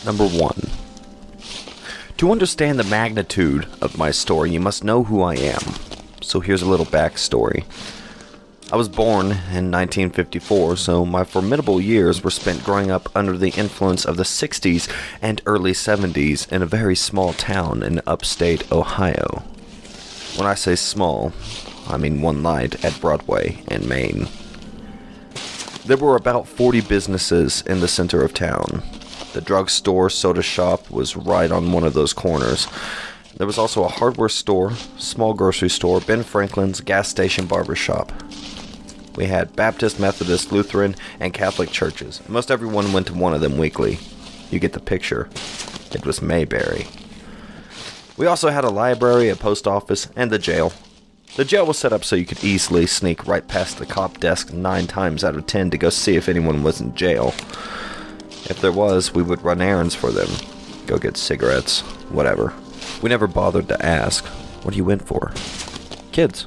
Number 1. To understand the magnitude of my story, you must know who I am. So here's a little backstory. I was born in 1954, so my formidable years were spent growing up under the influence of the 60s and early 70s in a very small town in upstate Ohio. When I say small, I mean one night at Broadway in Maine. There were about 40 businesses in the center of town. The drugstore soda shop was right on one of those corners. There was also a hardware store, small grocery store, Ben Franklin's gas station barber shop. We had Baptist, Methodist, Lutheran, and Catholic churches. Most everyone went to one of them weekly. You get the picture. It was Mayberry. We also had a library, a post office, and the jail. The jail was set up so you could easily sneak right past the cop desk 9 times out of 10 to go see if anyone was in jail. If there was, we would run errands for them. Go get cigarettes, whatever. We never bothered to ask, what are you in for? Kids.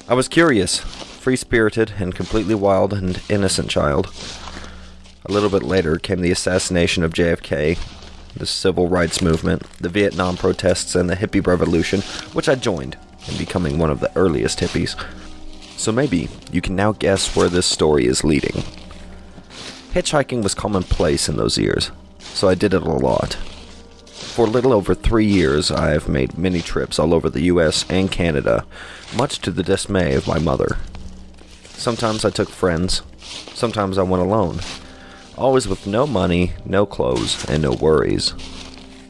I was curious, free-spirited, and completely wild and innocent child. A little bit later came the assassination of JFK, the civil rights movement, the Vietnam protests, and the hippie revolution, which I joined in becoming one of the earliest hippies. So maybe you can now guess where this story is leading. Hitchhiking was commonplace in those years, so I did it a lot. For a little over 3 years, I have made many trips all over the US and Canada, much to the dismay of my mother. Sometimes I took friends, sometimes I went alone, always with no money, no clothes, and no worries.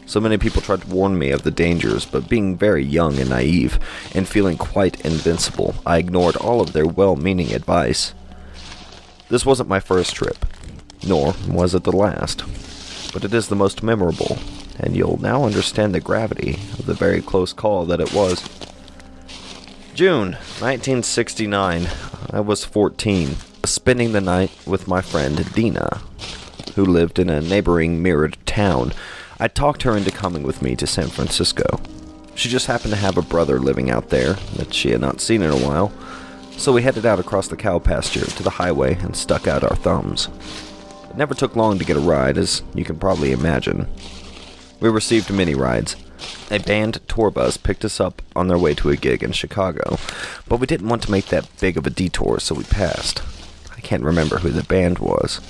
So many people tried to warn me of the dangers, but being very young and naive, and feeling quite invincible, I ignored all of their well-meaning advice. This wasn't my first trip, nor was it the last, but it is the most memorable, and you'll now understand the gravity of the very close call that it was. June 1969, I was 14, spending the night with my friend Dina, who lived in a neighboring mirrored town. I talked her into coming with me to San Francisco. She just happened to have a brother living out there that she had not seen in a while, so we headed out across the cow pasture to the highway and stuck out our thumbs. It never took long to get a ride, as you can probably imagine. We received many rides. A band tour bus picked us up on their way to a gig in Chicago, but we didn't want to make that big of a detour, so we passed. I can't remember who the band was.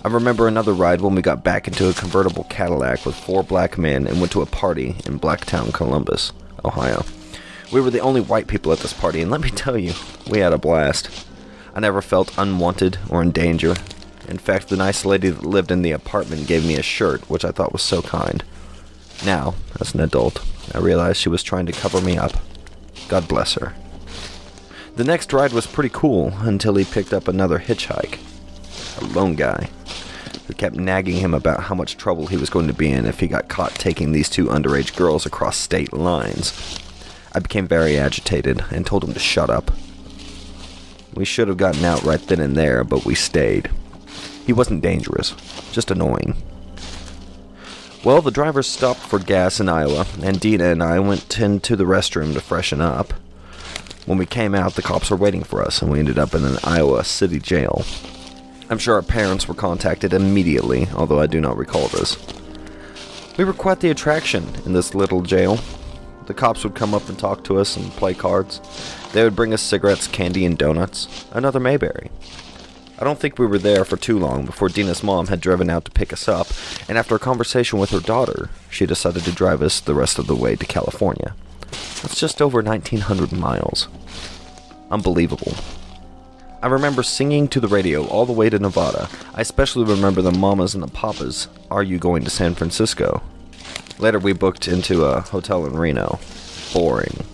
I remember another ride when we got back into a convertible Cadillac with 4 black men and went to a party in Blacktown, Columbus, Ohio. We were the only white people at this party, and let me tell you, we had a blast. I never felt unwanted or in danger. In fact, the nice lady that lived in the apartment gave me a shirt, which I thought was so kind. Now, as an adult, I realized she was trying to cover me up. God bless her. The next ride was pretty cool until he picked up another hitchhike. A lone guy who kept nagging him about how much trouble he was going to be in if he got caught taking these 2 underage girls across state lines. I became very agitated and told him to shut up. We should have gotten out right then and there, but we stayed. He wasn't dangerous, just annoying. Well, the driver stopped for gas in Iowa, and Dina and I went into the restroom to freshen up. When we came out, the cops were waiting for us, and we ended up in an Iowa city jail. I'm sure our parents were contacted immediately, although I do not recall this. We were quite the attraction in this little jail. The cops would come up and talk to us and play cards. They would bring us cigarettes, candy, and donuts. Another Mayberry. I don't think we were there for too long before Dina's mom had driven out to pick us up, and after a conversation with her daughter, she decided to drive us the rest of the way to California. That's just over 1,900 miles. Unbelievable. I remember singing to the radio all the way to Nevada. I especially remember the mamas and the papas, "Are you going to San Francisco?" Later we booked into a hotel in Reno. Boring.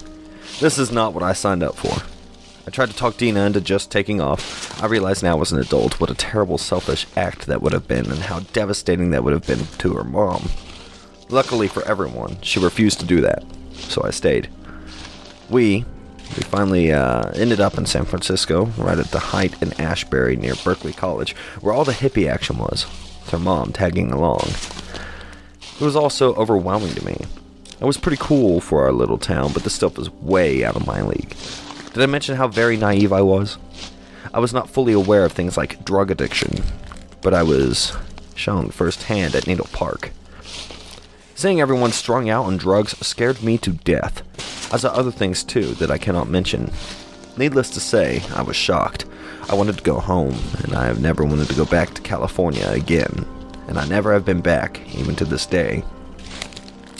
This is not what I signed up for. I tried to talk Dina into just taking off. I realize now as an adult what a terrible selfish act that would have been and how devastating that would have been to her mom. Luckily for everyone, she refused to do that, so I stayed. We finally ended up in San Francisco, right at the height in Ashbury near Berkeley College, where all the hippie action was, with her mom tagging along. It was also overwhelming to me. It was pretty cool for our little town, but this stuff was way out of my league. Did I mention how very naive I was? I was not fully aware of things like drug addiction, but I was shown firsthand at Needle Park. Seeing everyone strung out on drugs scared me to death. I saw other things too that I cannot mention. Needless to say, I was shocked. I wanted to go home, and I have never wanted to go back to California again, and I never have been back, even to this day.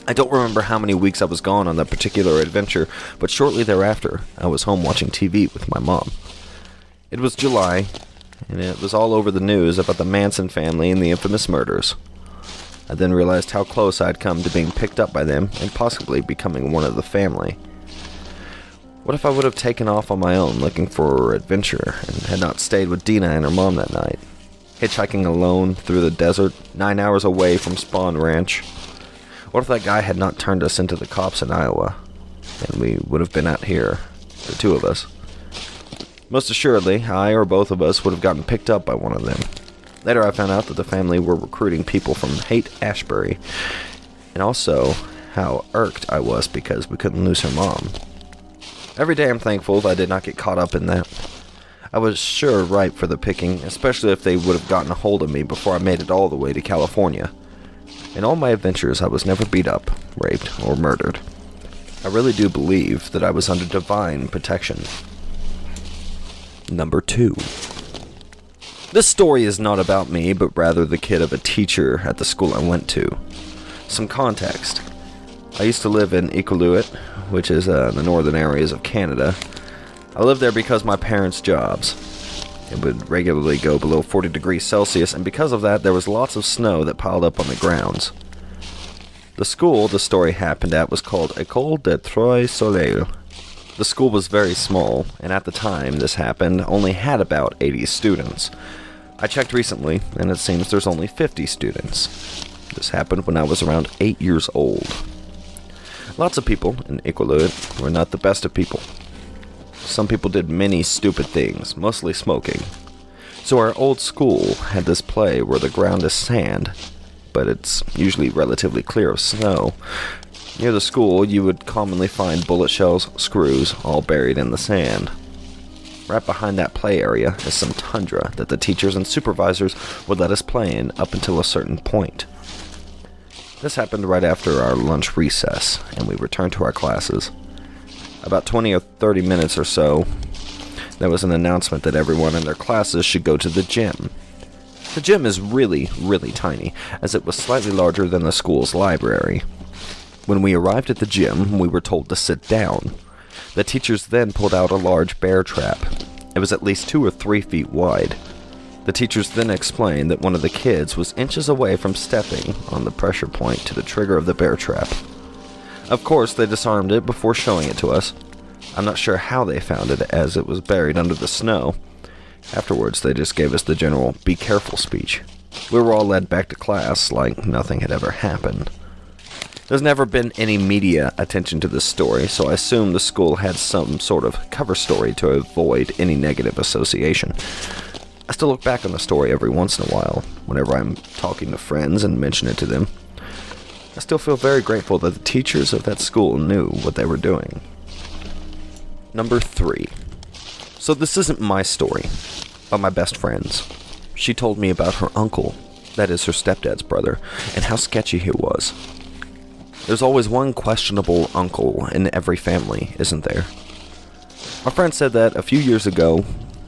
I don't remember how many weeks I was gone on that particular adventure, but shortly thereafter, I was home watching TV with my mom. It was July, and it was all over the news about the Manson family and the infamous murders. I then realized how close I'd come to being picked up by them and possibly becoming one of the family. What if I would have taken off on my own looking for adventure and had not stayed with Dina and her mom that night? Hitchhiking alone through the desert, 9 hours away from Spawn Ranch. What if that guy had not turned us into the cops in Iowa? And we would have been out here, the two of us. Most assuredly, I or both of us would have gotten picked up by one of them. Later I found out that the family were recruiting people from Haight-Ashbury, and also how irked I was because we couldn't lose her mom. Every day I'm thankful that I did not get caught up in that. I was sure ripe for the picking, especially if they would have gotten a hold of me before I made it all the way to California. In all my adventures I was never beat up, raped, or murdered. I really do believe that I was under divine protection. Number 2. This story is not about me, but rather the kid of a teacher at the school I went to. Some context. I used to live in Iqaluit, which is in the northern areas of Canada. I lived there because of my parents' jobs. It would regularly go below 40 degrees Celsius, and because of that, there was lots of snow that piled up on the grounds. The school the story happened at was called École des Trois Soleils. The school was very small, and at the time this happened, only had about 80 students. I checked recently, and it seems there's only 50 students. This happened when I was around 8 years old. Lots of people in Iqaluit were not the best of people. Some people did many stupid things, mostly smoking. So our old school had this play where the ground is sand, but it's usually relatively clear of snow. Near the school, you would commonly find bullet shells, screws, all buried in the sand. Right behind that play area is some tundra that the teachers and supervisors would let us play in up until a certain point. This happened right after our lunch recess, and we returned to our classes. About 20 or 30 minutes or so, there was an announcement that everyone in their classes should go to the gym. The gym is really, really tiny, as it was slightly larger than the school's library. When we arrived at the gym, we were told to sit down. The teachers then pulled out a large bear trap. It was at least 2 or 3 feet wide. The teachers then explained that one of the kids was inches away from stepping on the pressure point to the trigger of the bear trap. Of course, they disarmed it before showing it to us. I'm not sure how they found it, as it was buried under the snow. Afterwards, they just gave us the general "be careful" speech. We were all led back to class like nothing had ever happened. There's never been any media attention to this story, so I assume the school had some sort of cover story to avoid any negative association. I still look back on the story every once in a while, whenever I'm talking to friends and mention it to them. I still feel very grateful that the teachers of that school knew what they were doing. Number 3. So this isn't my story, but my best friend's. She told me about her uncle, that is her stepdad's brother, and how sketchy he was. There's always one questionable uncle in every family, isn't there? My friend said that a few years ago,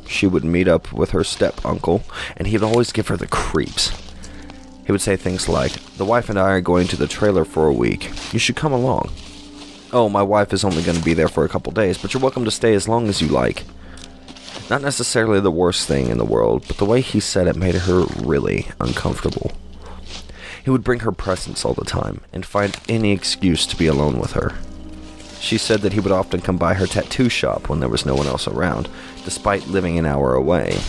she would meet up with her step-uncle, and he'd always give her the creeps. He would say things like, "The wife and I are going to the trailer for a week. You should come along." "Oh, my wife is only going to be there for a couple days, but you're welcome to stay as long as you like." Not necessarily the worst thing in the world, but the way he said it made her really uncomfortable. He would bring her presents all the time, and find any excuse to be alone with her. She said that he would often come by her tattoo shop when there was no one else around, despite living an hour away.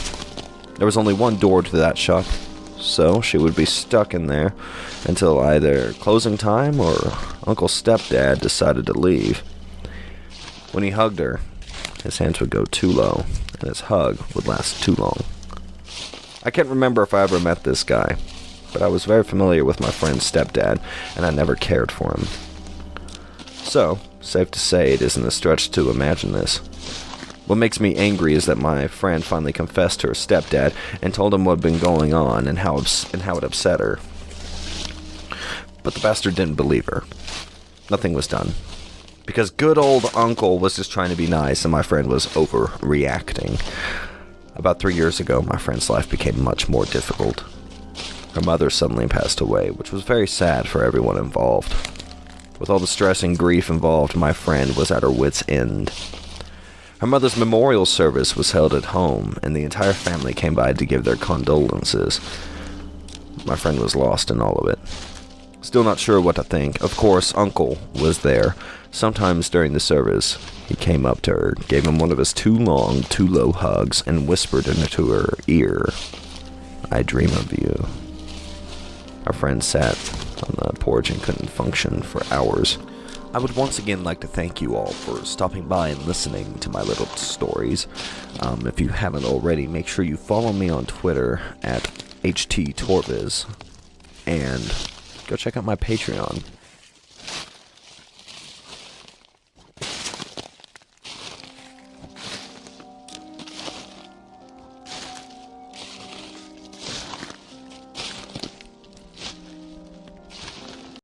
There was only one door to that shop, so she would be stuck in there until either closing time or Uncle's stepdad decided to leave. When he hugged her, his hands would go too low, and his hug would last too long. I can't remember if I ever met this guy, but I was very familiar with my friend's stepdad, and I never cared for him. So, safe to say it isn't a stretch to imagine this. What makes me angry is that my friend finally confessed to her stepdad and told him what had been going on and how it upset her. But the bastard didn't believe her. Nothing was done. Because good old uncle was just trying to be nice and my friend was overreacting. About 3 years ago, my friend's life became much more difficult. Her mother suddenly passed away, which was very sad for everyone involved. With all the stress and grief involved, my friend was at her wit's end. Her mother's memorial service was held at home, and the entire family came by to give their condolences. My friend was lost in all of it. Still not sure what to think. Of course, Uncle was there. Sometimes during the service, he came up to her, gave him one of his too long, too low hugs, and whispered into her ear, "I dream of you." Our friend sat on the porch and couldn't function for hours. I would once again like to thank you all for stopping by and listening to my little stories. If you haven't already, make sure you follow me on Twitter at HorrorTimeTorviz, and go check out my Patreon.